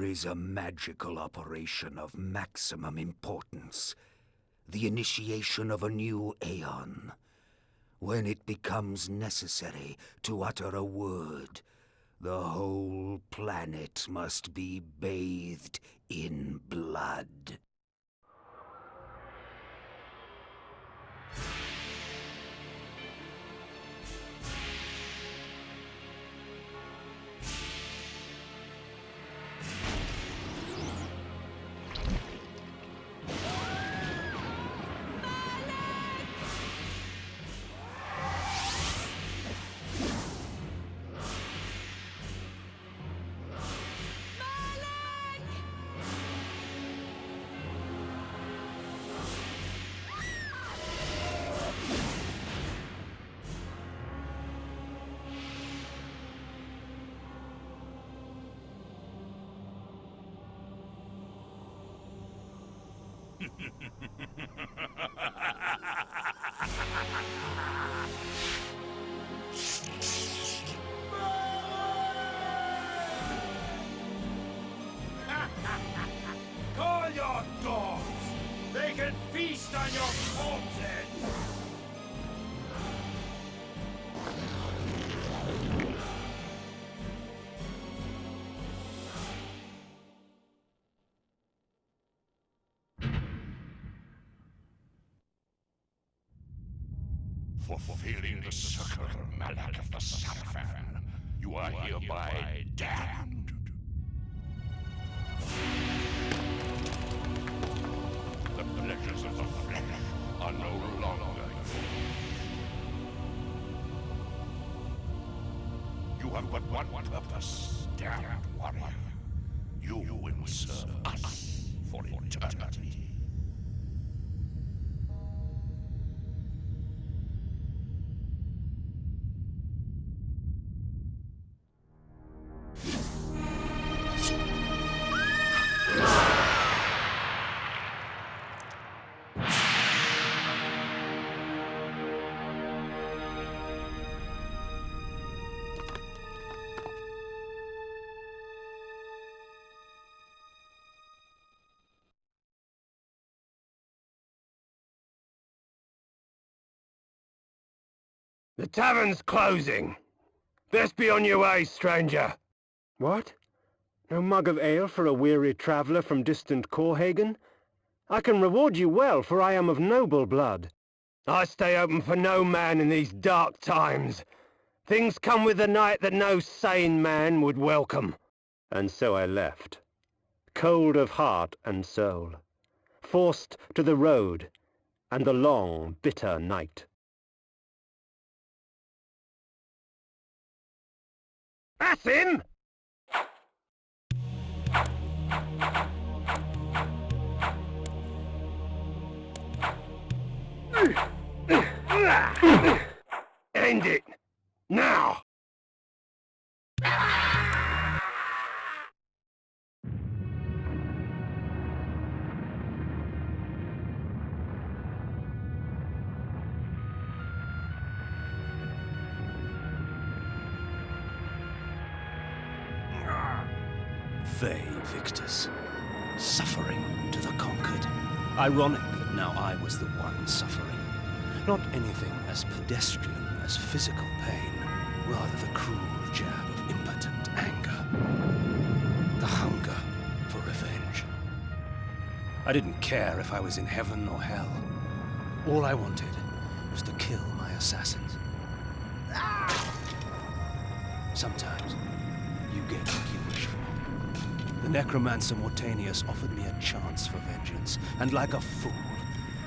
There is a magical operation of maximum importance. The initiation of a new Aeon. When it becomes necessary to utter a word, the whole planet must be bathed in blood. Call your dogs! They can feast on your corpses! For fulfilling the circle, Malak of the Sarafan, you are hereby damned. The pleasures of the flesh are no longer yours. You have but one purpose, damned warrior. You will serve us for eternity. The tavern's closing. Best be on your way, stranger. What? No mug of ale for a weary traveller from distant Corhagen? I can reward you well, for I am of noble blood. I stay open for no man in these dark times. Things come with the night that no sane man would welcome. And so I left, cold of heart and soul, forced to the road and the long, bitter night. That's him! End it! Now! They victors, suffering to the conquered. Ironic that now I was the one suffering. Not anything as pedestrian as physical pain, rather the cruel jab of impotent anger. The hunger for revenge. I didn't care if I was in heaven or hell. All I wanted was to kill my assassins. Sometimes you get what you wish for. The necromancer Mortanius offered me a chance for vengeance, and like a fool,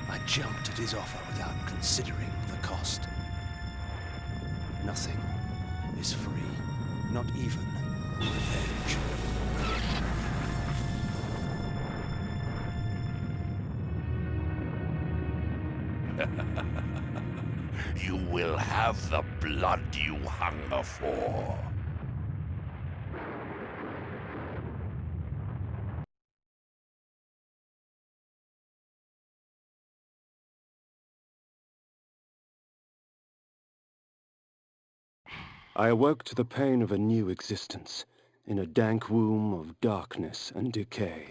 I jumped at his offer without considering the cost. Nothing is free, not even revenge. You will have the blood you hunger for. I awoke to the pain of a new existence, in a dank womb of darkness and decay.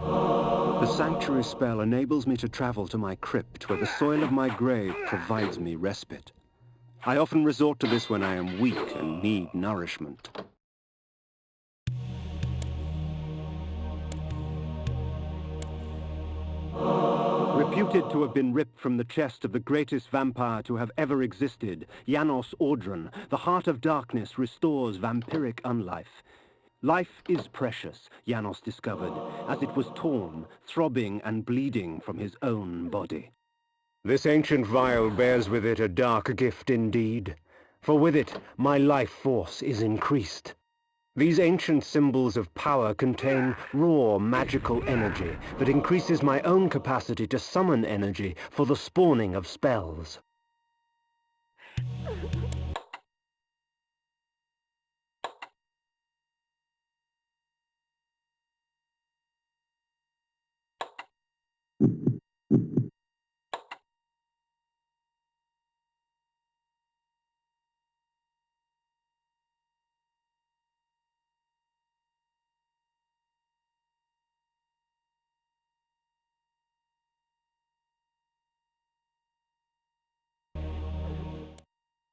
The sanctuary spell enables me to travel to my crypt, where the soil of my grave provides me respite. I often resort to this when I am weak and need nourishment. Reputed to have been ripped from the chest of the greatest vampire to have ever existed, Janos Audron, the Heart of Darkness restores vampiric unlife. Life is precious, Janos discovered, as it was torn, throbbing and bleeding from his own body. This ancient vial bears with it a dark gift indeed, for with it my life force is increased. These ancient symbols of power contain raw magical energy that increases my own capacity to summon energy for the spawning of spells.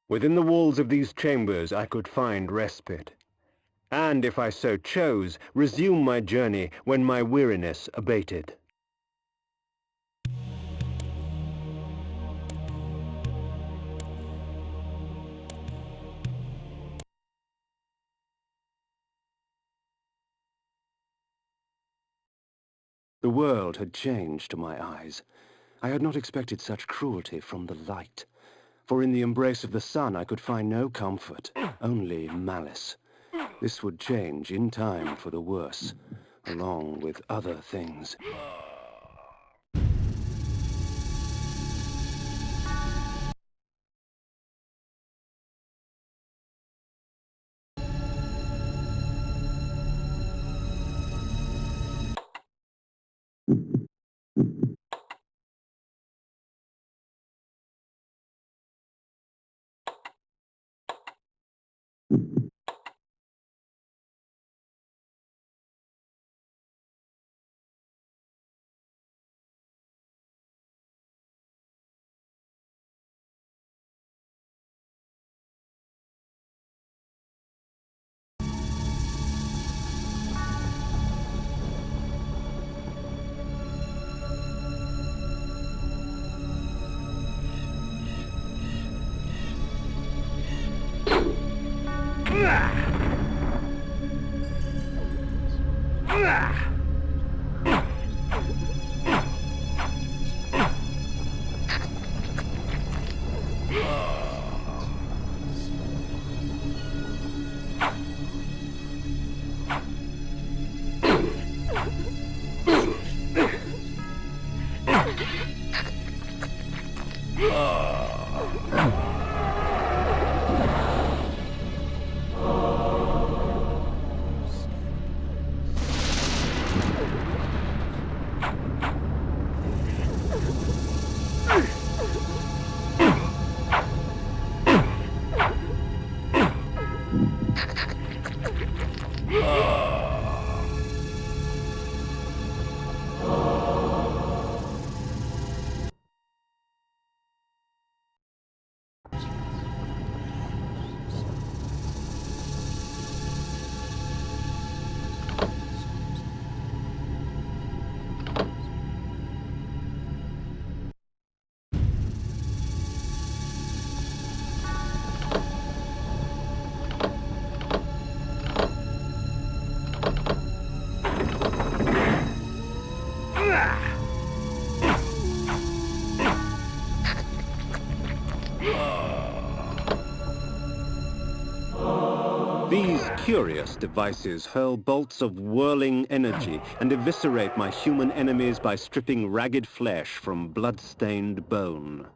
Within the walls of these chambers I could find respite, and if I so chose, resume my journey when my weariness abated. The world had changed to my eyes. I had not expected such cruelty from the light, for in the embrace of the sun I could find no comfort, only malice. This would change in time for the worse, along with other things. These curious devices hurl bolts of whirling energy and eviscerate my human enemies by stripping ragged flesh from blood-stained bone.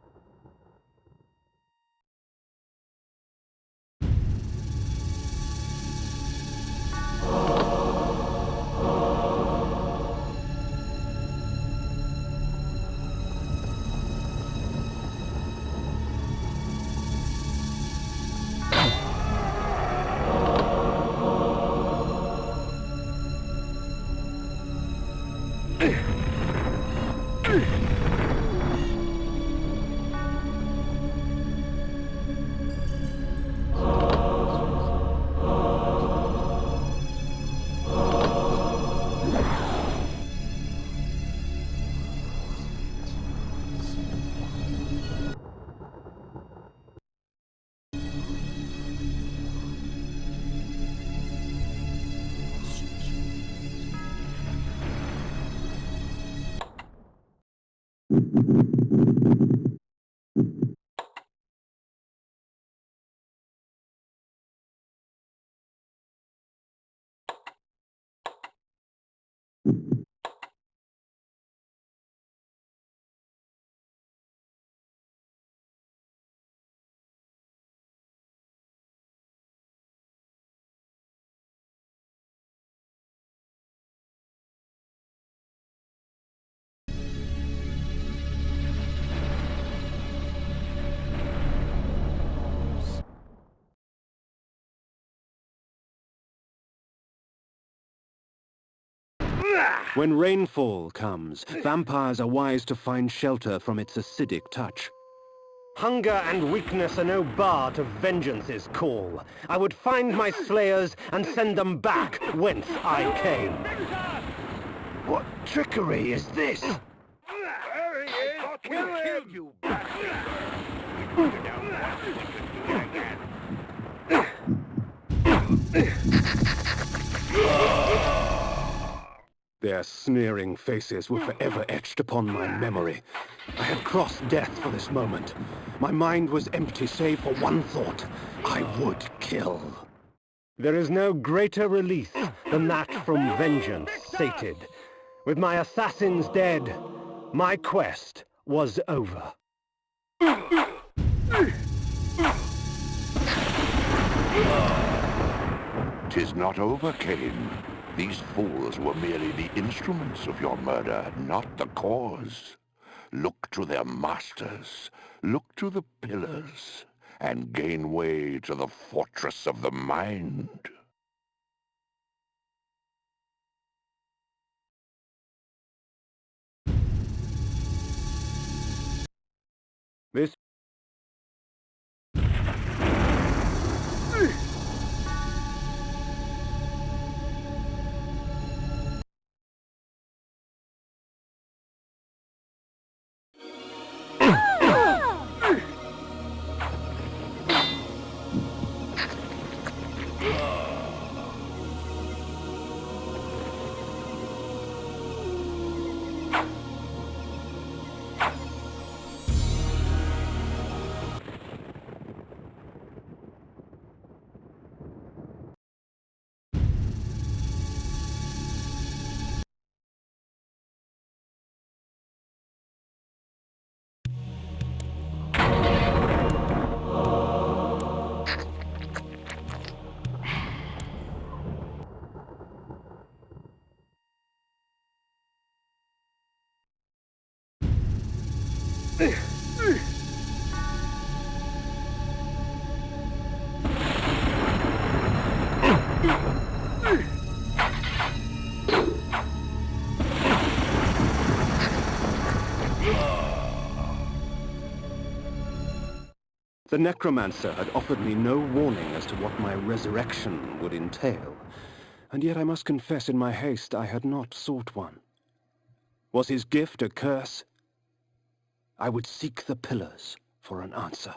When rainfall comes, vampires are wise to find shelter from its acidic touch. Hunger and weakness are no bar to vengeance's call. I would find my slayers and send them back whence I came. What trickery is this? There he is! Kill him! You bastard! We put you down once, we can do it again. Their sneering faces were forever etched upon my memory. I had crossed death for this moment. My mind was empty save for one thought. I would kill. There is no greater release than that from vengeance sated. With my assassins dead, my quest was over. 'Tis not over, Kain. These fools were merely the instruments of your murder, not the cause. Look to their masters, look to the pillars, and gain way to the fortress of the mind. This The necromancer had offered me no warning as to what my resurrection would entail, and yet I must confess in my haste I had not sought one. Was his gift a curse? I would seek the pillars for an answer.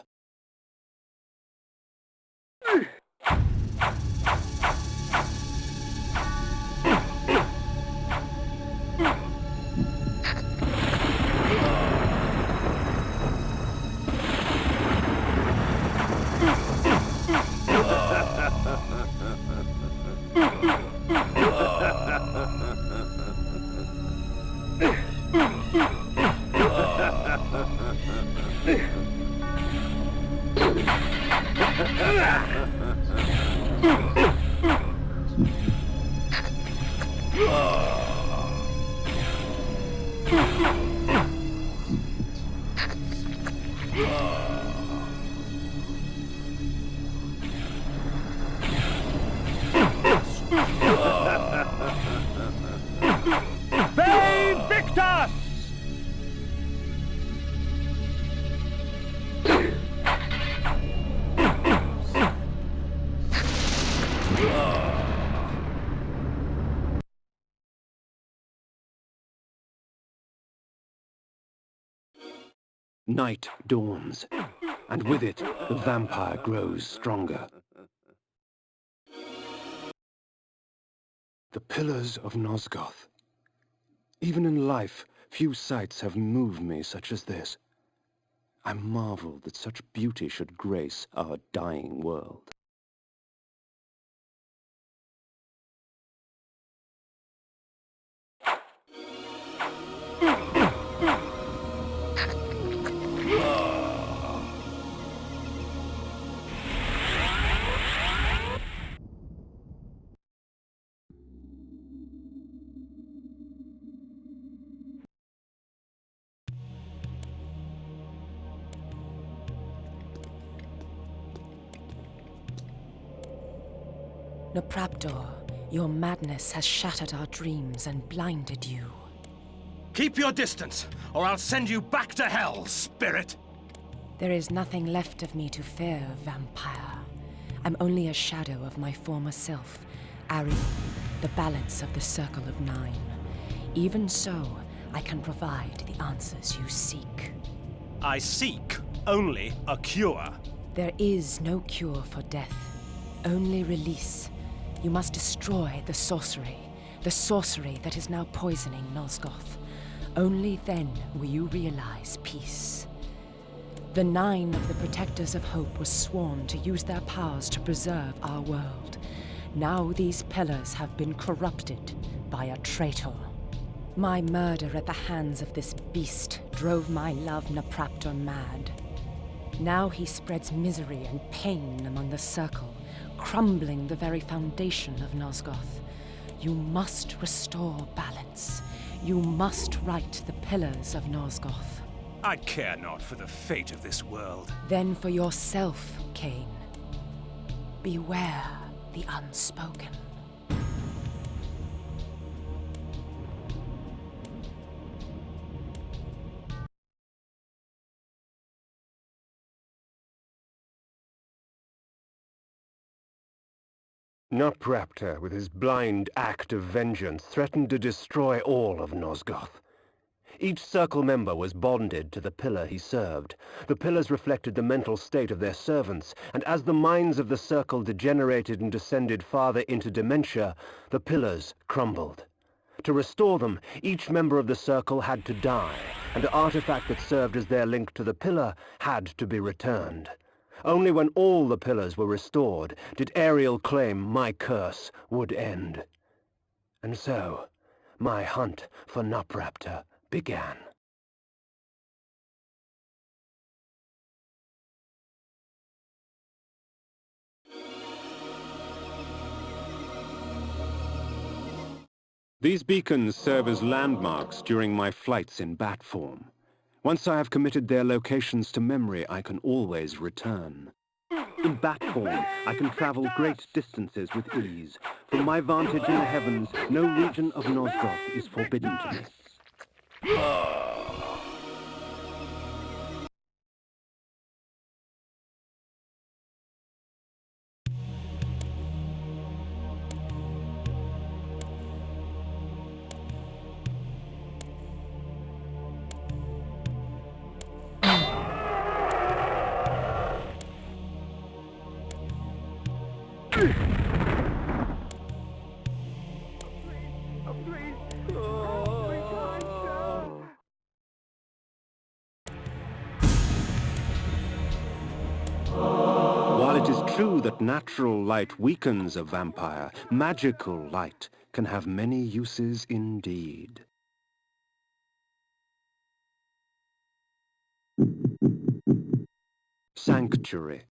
Night dawns, and with it, the vampire grows stronger. The pillars of Nosgoth. Even in life, few sights have moved me such as this. I marvel that such beauty should grace our dying world. Nopraptor, Your madness has shattered our dreams and blinded you. Keep your distance, or I'll send you back to hell, spirit! There is nothing left of me to fear, vampire. I'm only a shadow of my former self, Ariel, the balance of the Circle of Nine. Even so, I can provide the answers you seek. I seek only a cure. There is no cure for death, only release. You must destroy the sorcery that is now poisoning Nosgoth. Only then will you realize peace. The Nine of the Protectors of Hope were sworn to use their powers to preserve our world. Now these pillars have been corrupted by a traitor. My murder at the hands of this beast drove my love Napraptor mad. Now he spreads misery and pain among the Circle, crumbling the very foundation of Nosgoth. You must restore balance. You must right the pillars of Nosgoth. I care not for the fate of this world. Then for yourself, Kain. Beware the unspoken. Napraptor, with his blind act of vengeance, threatened to destroy all of Nosgoth. Each Circle member was bonded to the pillar he served. The pillars reflected the mental state of their servants, and as the minds of the Circle degenerated and descended farther into dementia, the pillars crumbled. To restore them, each member of the Circle had to die, and the artifact that served as their link to the pillar had to be returned. Only when all the pillars were restored did Ariel claim my curse would end. And so, my hunt for Napraptor began. These beacons serve as landmarks during my flights in bat form. Once I have committed their locations to memory, I can always return. In bat form, I can travel great distances with ease. From my vantage in the heavens, no region of Nosgoth is forbidden to me. While it is true that natural light weakens a vampire, magical light can have many uses indeed. Sanctuary.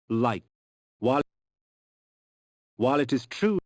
Light. While it is true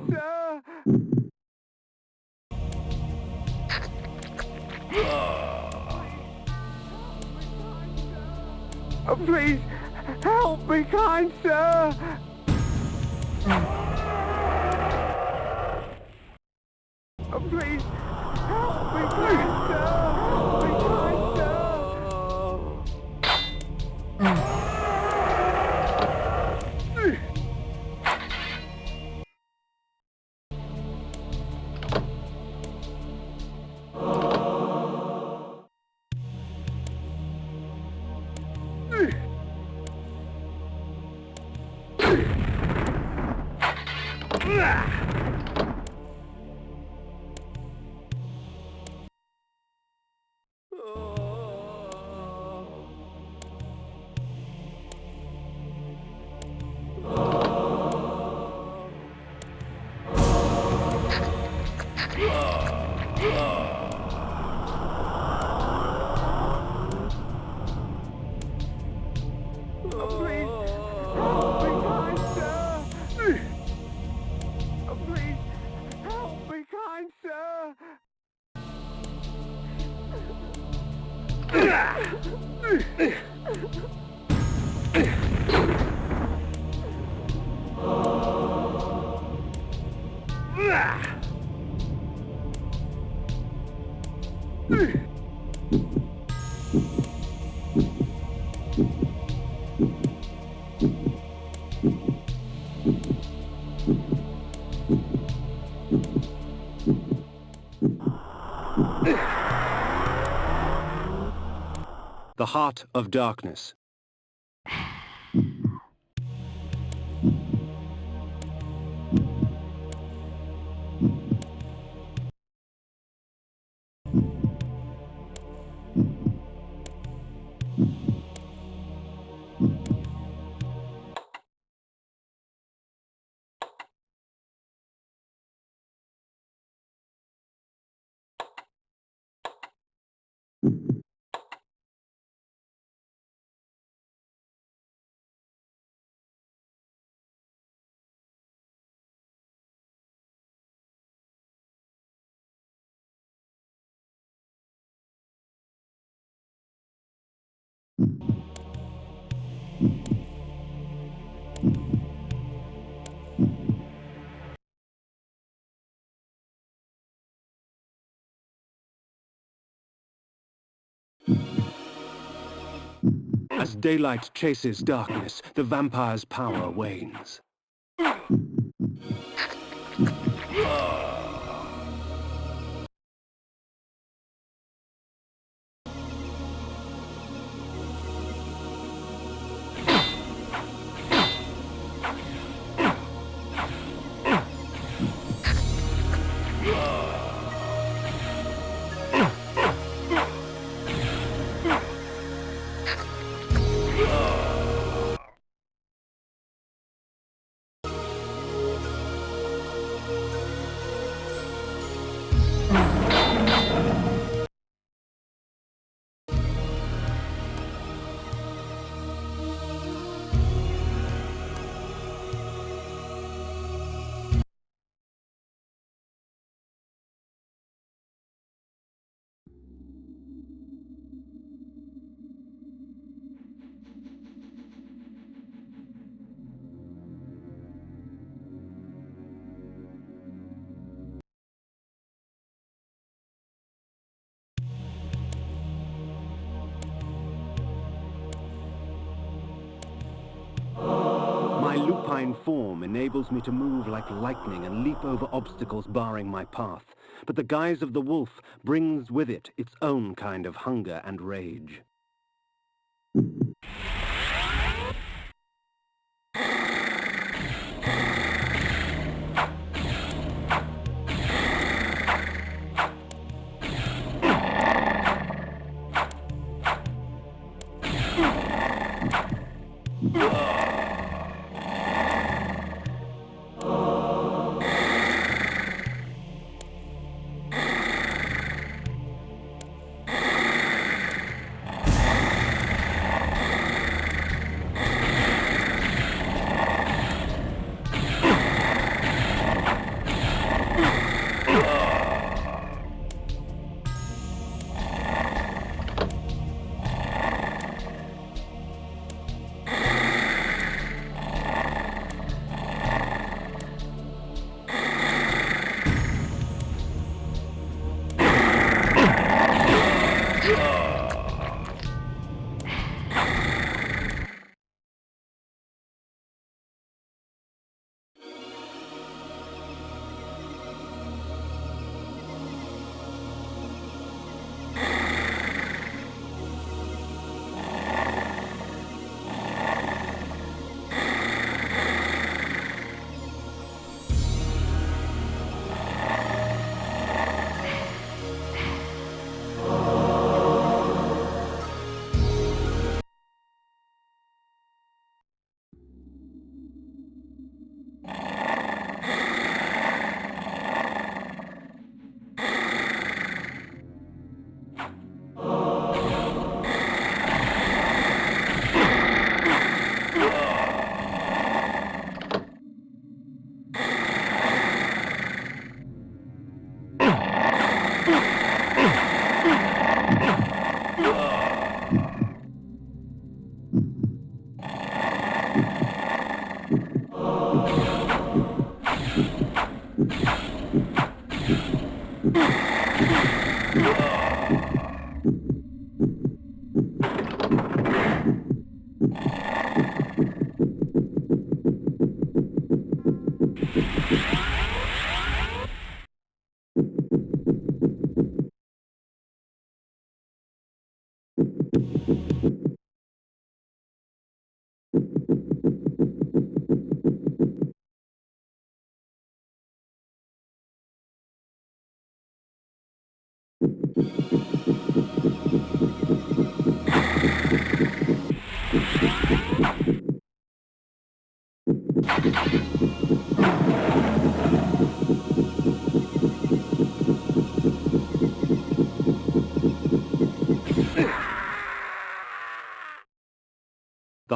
sir! Oh, please, help me, kind sir! Oh, please, help me, kind sir! Help me, kind The Heart of Darkness. As daylight chases darkness, the vampire's power wanes. My lupine form enables me to move like lightning and leap over obstacles barring my path. But the guise of the wolf brings with it its own kind of hunger and rage.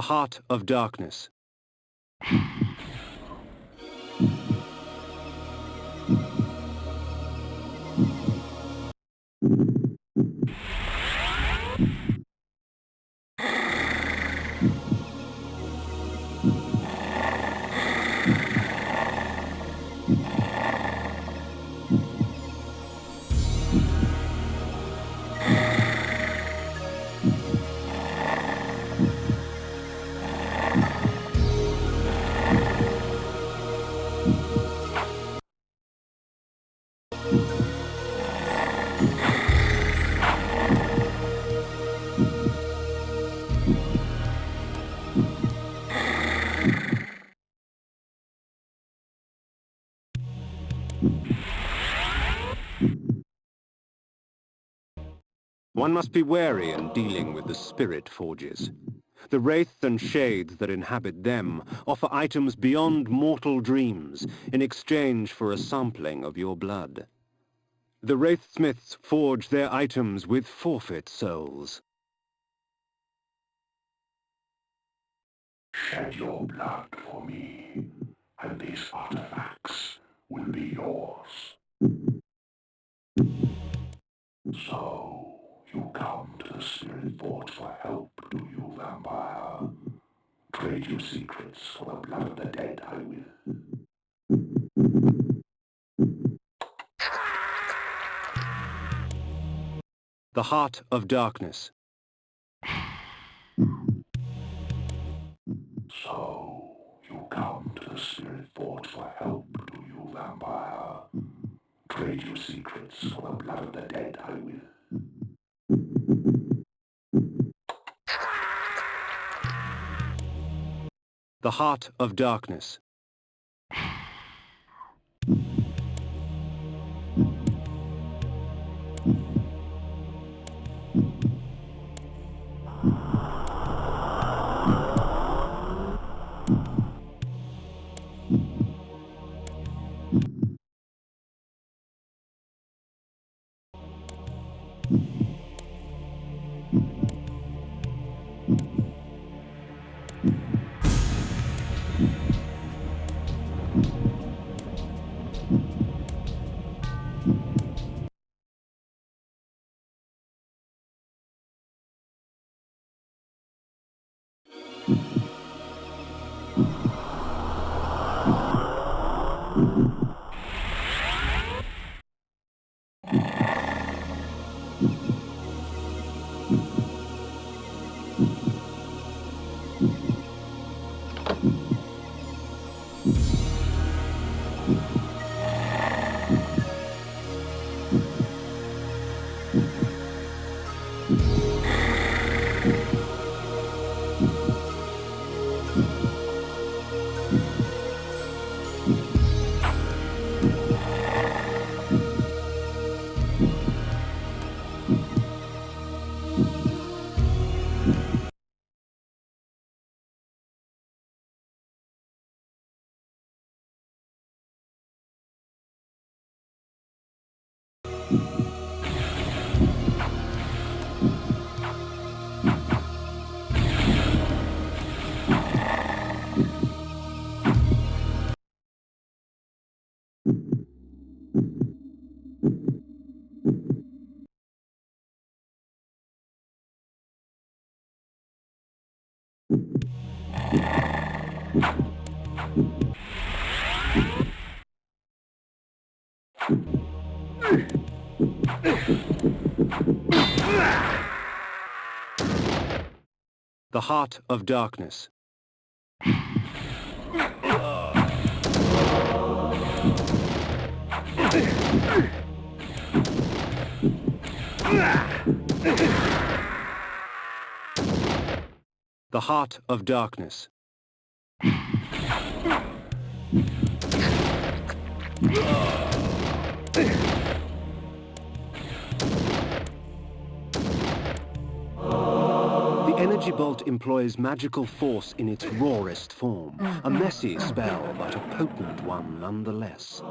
The Heart of Darkness. One must be wary in dealing with the spirit forges. The wraiths and shades that inhabit them offer items beyond mortal dreams in exchange for a sampling of your blood. The wraithsmiths forge their items with forfeit souls. Shed your blood for me, and these artifacts will be yours. So, you come to the Spirit Forge for help, do you, vampire? Trade your secrets for the blood of the dead, I will. The Heart of Darkness. So, you come to the Spirit Forge for help, do you, vampire? Trade your secrets for the blood of the dead, I will. The Heart of Darkness. The Heart of Darkness. The Heart of Darkness. The energy bolt employs magical force in its rawest form. A messy spell, but a potent one nonetheless.